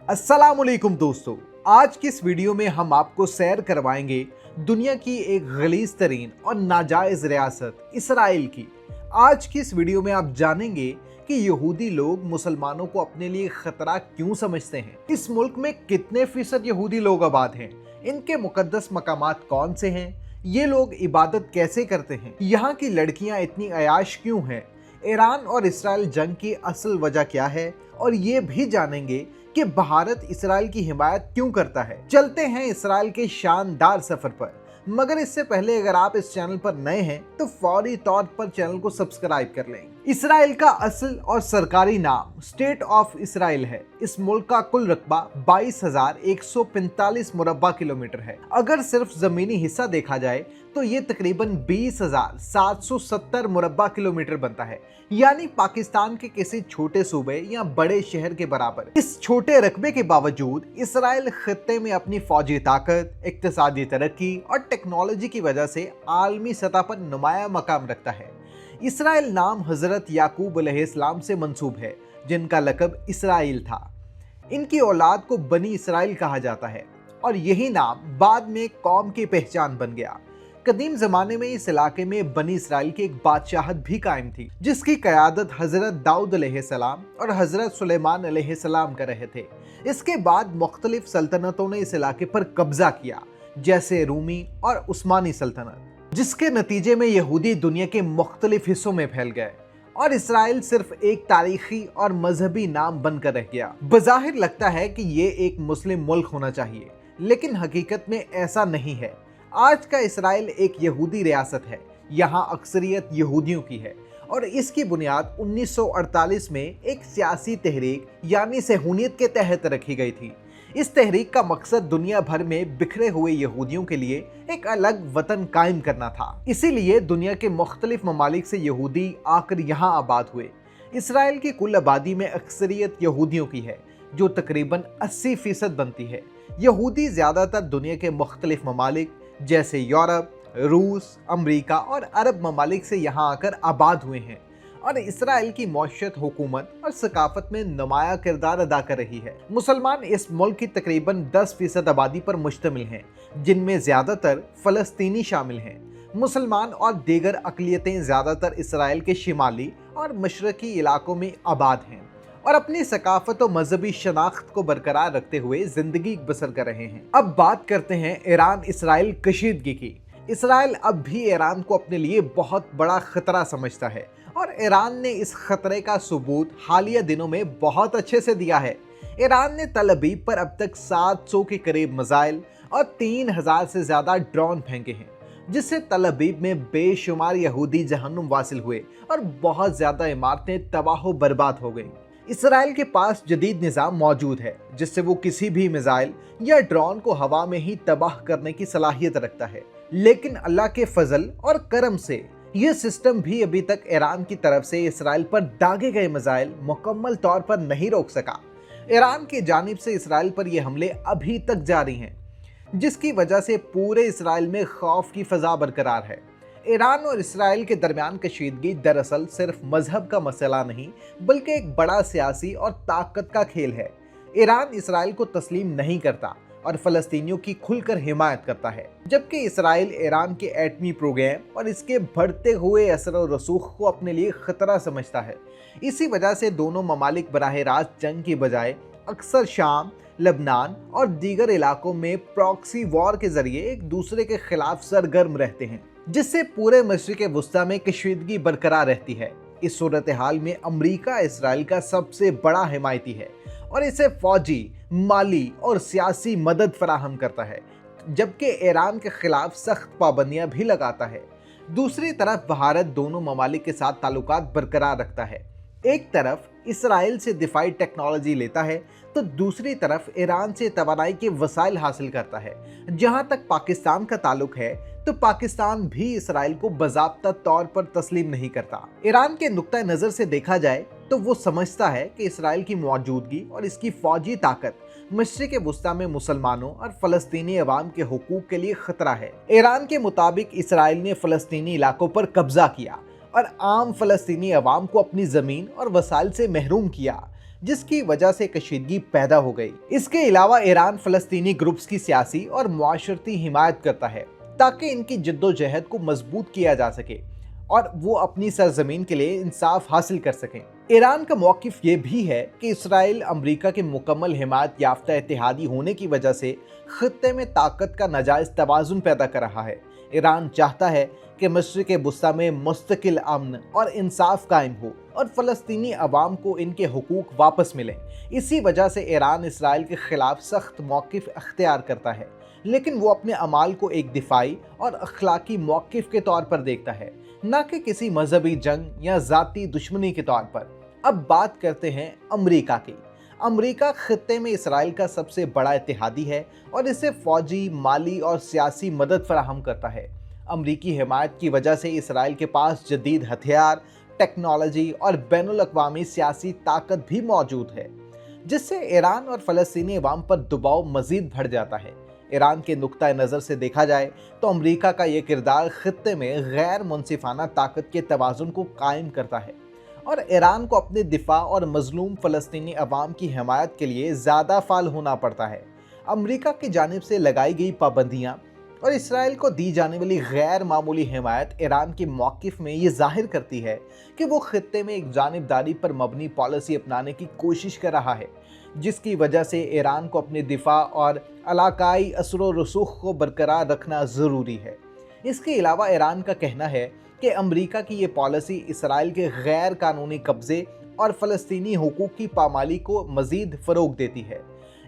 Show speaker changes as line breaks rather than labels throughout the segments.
अस्सलामुअलैकुम दोस्तों, आज की इस वीडियो में हम आपको सैर करवाएंगे दुनिया की एक गलीज तरीन और नाजायज रियासत इसराइल की। आज की इस वीडियो में आप जानेंगे कि यहूदी लोग मुसलमानों को अपने लिए खतरा क्यों समझते हैं, इस मुल्क में कितने फीसद यहूदी लोग आबाद हैं, इनके मुकद्दस मकामात कौन से हैं, ये लोग इबादत कैसे करते हैं, यहाँ की लड़कियां इतनी अयाश क्यों हैं, ईरान और इसराइल जंग की असल वजह क्या है, और ये भी जानेंगे कि भारत इसराइल की हिमायत क्यों करता है। चलते हैं इसराइल के शानदार सफर पर, मगर इससे पहले अगर आप इस चैनल पर नए हैं तो फौरी तौर पर चैनल को सब्सक्राइब कर लें। इसराइल का असल और सरकारी नाम स्टेट ऑफ इसराइल है। इस मुल्क का कुल रकबा 22,145 मुरब्बा किलोमीटर है। अगर सिर्फ जमीनी हिस्सा देखा जाए तो ये तकरीबन 20,770 मुरब्बा किलोमीटर बनता है, यानी पाकिस्तान के किसी छोटे सूबे या बड़े शहर के बराबर। इस छोटे रकबे के बावजूद इसराइल खित्ते में अपनी फौजी ताकत, इक्तिसादी तरक्की और टेक्नोलॉजी की वजह से आलमी सतह पर नुमाया मकाम रखता है। इसराइल नाम हजरत याकूब अलैहिस्सलाम से मंसूब है, जिनका लक़ब इसराइल था। इनकी औलाद को बनी इसराइल कहा जाता है और यही नाम बाद में कौम की पहचान बन गया। कदीम जमाने में इस इलाके में बनी इसराइल की एक बादशाहत भी कायम थी, जिसकी क़यादत हजरत दाऊद अलैहिस्सलाम और हजरत सुलेमान अलैहिस्सलाम कर रहे थे। इसके बाद मुख्तलिफ सल्तनतों ने इस इलाके पर कब्जा किया, जैसे रूमी और उस्मानी सल्तनत, जिसके नतीजे में यहूदी दुनिया के मुख्तलिफ हिस्सों में फैल गए और इसराइल सिर्फ एक तारीखी और मजहबी नाम बनकर रह गया। बज़ाहिर लगता है कि ये एक मुस्लिम मुल्क होना चाहिए, लेकिन हकीकत में ऐसा नहीं है। आज का इसराइल एक यहूदी रियासत है। यहाँ अक्सरियत यहूदियों की है और इसकी बुनियाद 1948 में एक सियासी तहरीक यानी सहूनियत के तहत रखी गई थी। इस तहरीक का मकसद दुनिया भर में बिखरे हुए यहूदियों के लिए एक अलग वतन कायम करना था। इसीलिए दुनिया के मुख्तलिफ ममालिक से यहूदी आकर यहाँ आबाद हुए। इसराइल की कुल आबादी में अक्सरियत यहूदियों की है, जो तकरीबन 80% बनती है। यहूदी ज़्यादातर दुनिया के मुख्तलिफ ममालिक जैसे यूरोप, रूस, अमेरिका और अरब ममालिक से यहाँ आकर आबाद हुए हैं और इसराइल की मौशत, हुकूमत और सकाफत में नुमाया किरदार अदा कर रही है। मुसलमान इस मुल्क की तकरीबन 10% आबादी पर मुश्तमिल हैं, जिनमें ज़्यादातर फ़लस्तीनी शामिल हैं। मुसलमान और दीगर अक़लियतें ज़्यादातर इसराइल के शिमाली और मशरक़ी इलाकों में आबाद हैं और अपनी सकाफत और मजहबी शनाख्त को बरकरार रखते हुए जिंदगी बसर कर रहे हैं। अब बात करते हैं ईरान इसराइल कशीदगी की। इसराइल अब भी ईरान को अपने लिए बहुत बड़ा खतरा समझता है और ईरान ने इस खतरे का सबूत हालिया दिनों में बहुत अच्छे से दिया है। ईरान ने तल अबीब पर अब तक 700 के करीब मिसाइल और 3000 से ज़्यादा ड्रोन फेंके हैं, जिससे तल अबीब में बेशुमार यहूदी जहन्नुम वासिल हुए और बहुत ज़्यादा इमारतें तबाह बर्बाद हो गईं। इसराइल के पास जदीद निज़ाम मौजूद है, जिससे वो किसी भी मिसाइल या ड्रोन को हवा में ही तबाह करने की सलाहियत रखता है। लेकिन अल्लाह के फजल और करम से ये सिस्टम भी अभी तक ईरान की तरफ से इसराइल पर दागे गए मिसाइल मुकम्मल तौर पर नहीं रोक सका। ईरान की जानिब से इसराइल पर ये हमले अभी तक जारी हैं, जिसकी वजह से पूरे इसराइल में खौफ की फ़ज़ा बरकरार है। ईरान और इसराइल के दरमियान कशीदगी दरअसल सिर्फ मजहब का मसला नहीं, बल्कि एक बड़ा सियासी और ताकत का खेल है। ईरान इसराइल को तस्लीम नहीं करता और फ़लस्तीनियों की खुलकर हिमायत करता है, जबकि इसराइल ईरान के एटमी प्रोग्राम और इसके बढ़ते हुए असर और रसूख को अपने लिए खतरा समझता है। इसी वजह से दोनों ममालिक बराह रास्त जंग की बजाय अक्सर शाम, लबनान और दीगर इलाकों में प्रॉक्सी वॉर के जरिए एक दूसरे के खिलाफ सरगर्म रहते हैं, जिससे पूरे मशरिक़ वुस्ता में कशीदगी बरकरार रहती है। इस सूरत हाल में अमरीका इसराइल का सबसे बड़ा हिमायती है और इसे फौजी, माली और सियासी मदद फराहम करता है, जबकि ईरान के खिलाफ सख्त पाबंदियां भी लगाता है। दूसरी तरफ भारत दोनों ममालिक के साथ ताल्लुकात बरकरार रखता है। एक तरफ इसराइल से दिफाई टेक्नोलॉजी लेता है तो दूसरी तरफ ईरान से तवानाई के वसाइल हासिल करता है। जहां तक पाकिस्तान का ताल्लुक है तो पाकिस्तान भी इसराइल को बाज़ाब्ता तौर पर तस्लीम नहीं करता। ईरान के नुक्ता नज़र से देखा जाए तो वो समझता है कि इसराइल की मौजूदगी और इसकी फौजी ताकत मशरिक़ वुस्ता में मुसलमानों और फ़लस्तीनी अवाम के हुकूक के लिए खतरा है। ईरान के मुताबिक इसराइल ने फ़लस्तीनी इलाकों पर कब्जा किया और आम फ़लस्तीनी अवाम को अपनी ज़मीन और वसाइल से महरूम किया। जिसकी वजह से कशीदगी पैदा हो गई। इसके अलावा ईरान फलस्तीनी ग्रुप्स की सियासी और मुआशरती हिमायत करता है ताकि इनकी जद्दोजहद को मजबूत किया जा सके और वो अपनी सरजमीन के लिए इंसाफ हासिल कर सकें। ईरान का मौकिफ ये भी है कि इसराइल अमेरिका के मुकम्मल हिमायत याफ्ता इत्तेहादी होने की वजह से खित्ते में ताकत का नाजायज तवाज़ुन पैदा कर रहा है। ईरान चाहता है कि मशरिक़ वुस्ता में मुस्तकिल अमन और इंसाफ कायम हो और फ़लस्तीनी अवाम को इनके हुकूक वापस मिलें। इसी वजह से ईरान इसराइल के खिलाफ सख्त मौक़िफ़ अख्तियार करता है, लेकिन वो अपने अमाल को एक दिफाई और अखलाकी मौक़िफ़ के तौर पर देखता है, न कि किसी मजहबी जंग या ज़ाती दुश्मनी के तौर पर। अब बात करते हैं अमेरिका की। अमेरिका खित्ते में इसराइल का सबसे बड़ा इत्तेहादी है और इसे फौजी, माली और सियासी मदद फराहम करता है। अमेरिकी हिमायत की वजह से इसराइल के पास जदीद हथियार, टेक्नोलॉजी और बैनुल-अक़वामी सियासी ताकत भी मौजूद है, जिससे ईरान और फ़लस्तीनी अवाम पर दबाव मज़ीद बढ़ जाता है। ईरान के नुक्ता नज़र से देखा जाए तो अमेरिका का ये किरदार खित्ते में गैर मुनसिफाना ताकत के तवाज़ुन को कायम करता है और ईरान को अपने दिफा और मजलूम फ़लस्तीनी अवाम की हिमायत के लिए ज़्यादा फाल होना पड़ता है। अमेरिका की जानिब से लगाई गई पाबंदियाँ और इसराइल को दी जाने वाली गैर मामूली हिमायत ईरान के मौक़िफ़ में ये जाहिर करती है कि वो खित्ते में एक जानिबदारी पर मबनी पॉलिसी अपनाने की कोशिश कर रहा है, जिसकी वजह से ईरान को अपने दिफा और इलाकाई असर व रसूख को बरकरार रखना ज़रूरी है। इसके अलावा ईरान का कहना है कि अमेरिका की ये पॉलिसी इसराइल के गैर कानूनी कब्ज़े और फ़लस्तीनी हुकूक की पामाली को मज़ीद फ़रोग़ देती है।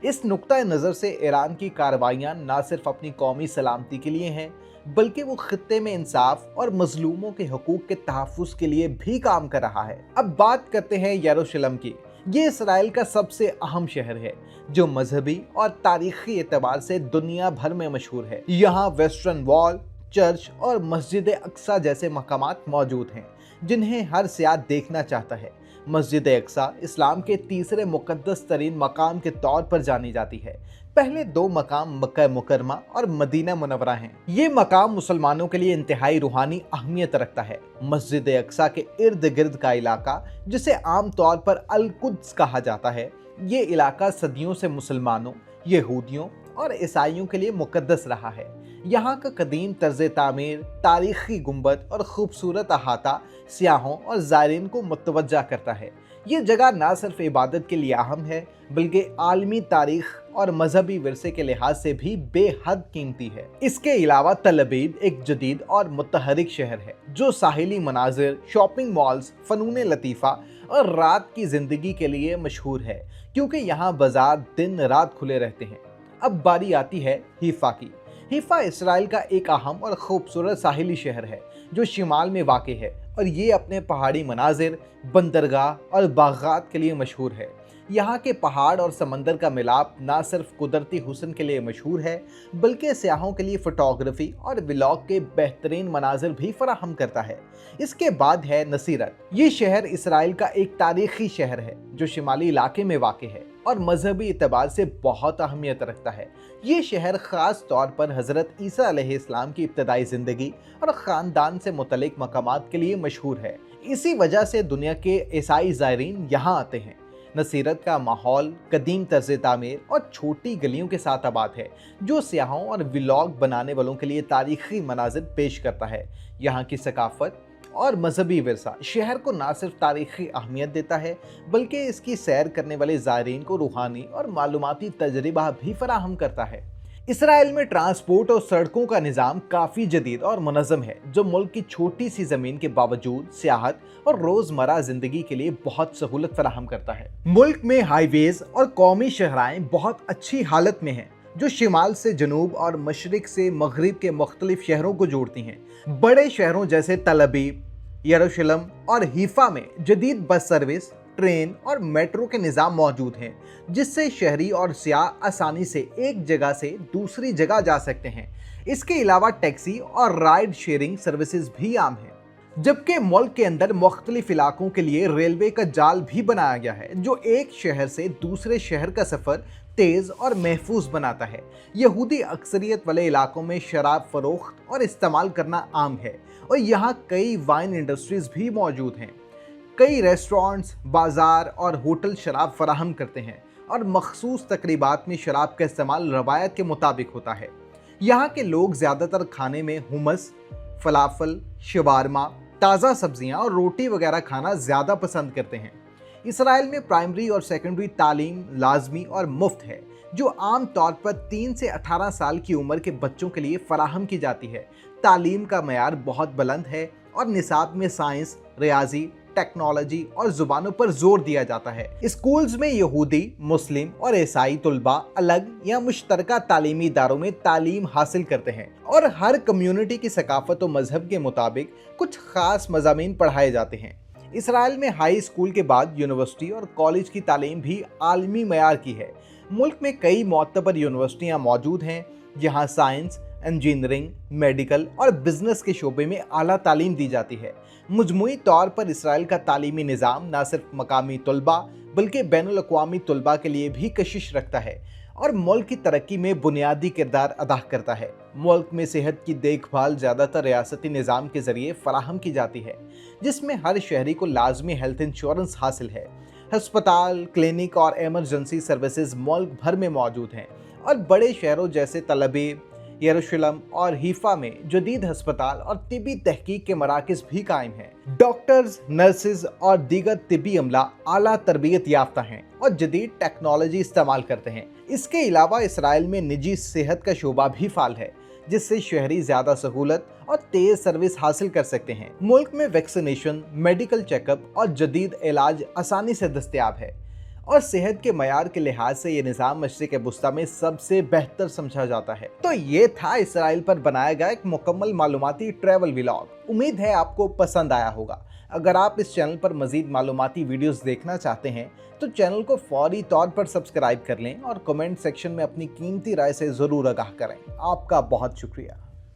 इस नुक्ता नज़र से ईरान की कार्रवाइयाँ न सिर्फ अपनी कौमी सलामती के लिए हैं, बल्कि वो खित्ते में इंसाफ और मजलूमों के हुकूक के तहफ़्फ़ुज़ के लिए भी काम कर रहा है। अब बात करते हैं यरूशलेम की। ये इसराइल का सबसे अहम शहर है, जो मजहबी और तारीख़ी एतबार से दुनिया भर में मशहूर है। यहाँ वेस्टर्न वॉल, चर्च और मस्जिद अक्सा जैसे मकामात मौजूद हैं, जिन्हें हर सियाह देखना चाहता है। मस्जिद अक्सा इस्लाम के तीसरे मुक़द्दस तरीन मकाम के तौर पर जानी जाती है। पहले दो मकाम मक्का मुकरमा और मदीना मुनव्वरा हैं। ये मकाम मुसलमानों के लिए इंतहाई रूहानी अहमियत रखता है। मस्जिद अक्सा के इर्द गिर्द का इलाका, जिसे आम तौर पर अल कुद्स कहा जाता है, ये इलाका सदियों से मुसलमानों, यहूदियों और ईसाइयों के लिए मुक़द्दस रहा है। यहाँ का कदीम तर्ज तामीर, तारीख़ी गुंबद और खूबसूरत अहाता सियाहों और ज़ायरीन को मुतवज्जा करता है। ये जगह न सिर्फ इबादत के लिए अहम है, बल्कि आलमी तारीख़ और मजहबी विरसे के लिहाज से भी बेहद कीमती है। इसके अलावा तल अबीब एक जदीद और मुतहरिक शहर है, जो साहिली मनाजिर, शॉपिंग मॉल्स, फ़नून लतीफ़ा और रात की ज़िंदगी के लिए मशहूर है, क्योंकि यहाँ बाज़ार दिन रात खुले रहते हैं। अब बारी आती है हीफा की। हीफा इसराइल का एक अहम और खूबसूरत साहिली शहर है, जो शिमाल में वाक़ है और ये अपने पहाड़ी मनाजिर, बंदरगाह और बागात के लिए मशहूर है। यहाँ के पहाड़ और समंदर का मिलाप न सिर्फ कुदरती हुस्न के लिए मशहूर है, बल्कि सियाहों के लिए फ़ोटोग्राफी और व्लॉग के बेहतरीन मनाजिर भी फराहम करता है। इसके बाद है नसीरत। ये शहर इसराइल का एक तारीख़ी शहर है, जो शिमाली इलाके में वाक़ है और मजहबी एतबार से बहुत अहमियत रखता है। ये शहर ख़ास तौर पर हज़रत ईसा अलैहिस्सलाम की इब्तदाई ज़िंदगी और ख़ानदान से मुतल्लिक़ मकामात के लिए मशहूर है। इसी वजह से दुनिया के ईसाई ज़ायरीन यहाँ आते हैं। नसीरत का माहौल कदीम तर्ज़ तामीर और छोटी गलियों के साथ आबाद है, जो सियाहों और व्लॉग बनाने वालों के लिए तारीख़ी मनाज़िर पेश करता है। यहाँ की सकाफ़त और मजहबी विरसा शहर को न सिर्फ तारीख़ी अहमियत देता है, बल्कि इसकी सैर करने वाले ज़ायरीन को रूहानी और मालूमाती तजर्बा भी फराहम करता है। इसराइल में ट्रांसपोर्ट और सड़कों का निज़ाम काफ़ी जदीद और मुनज़्ज़म है, जो मुल्क की छोटी सी ज़मीन के बावजूद सियाहत और रोज़मर्रा ज़िंदगी के लिए बहुत सहूलत फराहम करता है। मुल्क में हाईवेज़ और कौमी शहराएँ बहुत अच्छी हालत में हैं, जो शिमाल से जनूब और मशरिक से मगरिब के मुख्तलिफ शहरों को जोड़ती हैं। बड़े शहरों जैसे तल अबीब, यरूशलेम और हीफा में जदीद बस सर्विस, ट्रेन और मेट्रो के निज़ाम मौजूद हैं, जिससे शहरी और सियाह आसानी से एक जगह से दूसरी जगह जा सकते हैं। इसके अलावा टैक्सी और राइड शेयरिंग सर्विसेज भी आम हैं, जबकि मुल्क के अंदर मुख्तलिफ इलाकों के लिए रेलवे का जाल भी बनाया गया है, जो एक शहर से दूसरे शहर का सफ़र तेज़ और महफूज बनाता है। यहूदी अक्सरियत वाले इलाकों में शराब फरोख्त और इस्तेमाल करना आम है और यहाँ कई वाइन इंडस्ट्रीज भी मौजूद हैं। कई रेस्टोरेंट्स, बाजार और होटल शराब फराहम करते हैं और मखसूस तकरीबात में शराब का इस्तेमाल रवायत के मुताबिक होता है। यहाँ के लोग ज़्यादातर खाने में हुमस, फलाफल, शवारमा, ताज़ा सब्जियाँ और रोटी वगैरह खाना ज़्यादा पसंद करते हैं। इसराइल में प्राइमरी और सेकेंडरी तालीम लाजमी और मुफ्त है, जो आम तौर पर 3 से 18 साल की उम्र के बच्चों के लिए फराहम की जाती है। तालीम का मयार बहुत बुलंद है और निसाब में साइंस, रियाजी, टेक्नोलॉजी और जुबानों पर जोर दिया जाता है। स्कूल्स में यहूदी, मुस्लिम और ईसाई तलबा अलग या मुश्तरका तालीमी इदारों में तालीम हासिल करते हैं और हर कम्युनिटी की सकाफत और मजहब के मुताबिक कुछ खास मज़ामीन पढ़ाए जाते हैं। इसराइल में हाई स्कूल के बाद यूनिवर्सिटी और कॉलेज की तालीम भी आलमी मयार की है। मुल्क में कई मोतबर यूनिवर्सिटियाँ मौजूद हैं जहाँ साइंस, इंजीनियरिंग, मेडिकल और बिजनेस के शोबे में आला तालीम दी जाती है। मजमूई तौर पर इसराइल का तालीमी निज़ाम न सिर्फ मकामी तलबा बल्कि बैनुल अक़वामी तलबा के लिए भी कशिश रखता है और मुल्क की तरक्की में बुनियादी किरदार अदा करता है। मुल्क में सेहत की देखभाल ज़्यादातर रियासती निज़ाम के ज़रिए फराहम की जाती है, जिसमें हर शहरी को लाजमी हेल्थ इंश्योरेंस हासिल है। हस्पताल, क्लिनिक और एमरजेंसी सर्विसेज मुल्क भर में मौजूद हैं और बड़े शहरों जैसे तल अवीव, यरूशलेम और हीफा में जदीद हस्पताल और तिबी तहकीक के मराकज़ भी कायम हैं। डॉक्टर्स, नर्सेज और दीगर तिबी अमला आला तरबियत याफ्ता हैं और जदीद टेक्नोलॉजी इस्तेमाल करते हैं। इसके अलावा इसराइल में निजी सेहत का शोबा भी फाल है, जिससे शहरी ज़्यादा सहूलत और तेज़ सर्विस हासिल कर सकते हैं। मुल्क में वैक्सीनेशन, मेडिकल चेकअप और जदीद इलाज आसानी से दस्तयाब है और सेहत के मयार के लिहाज से ये निज़ाम मशरिक़ वुस्ता में सबसे बेहतर समझा जाता है। तो ये था इसराइल पर बनाया गया एक मुकम्मल मालूमाती ट्रैवल व्लॉग। उम्मीद है आपको पसंद आया होगा। अगर आप इस चैनल पर मज़ीद मालूमाती वीडियोस देखना चाहते हैं तो चैनल को फौरी तौर पर सब्सक्राइब कर लें और कमेंट सेक्शन में अपनी कीमती राय से ज़रूर आगाह करें। आपका बहुत शुक्रिया।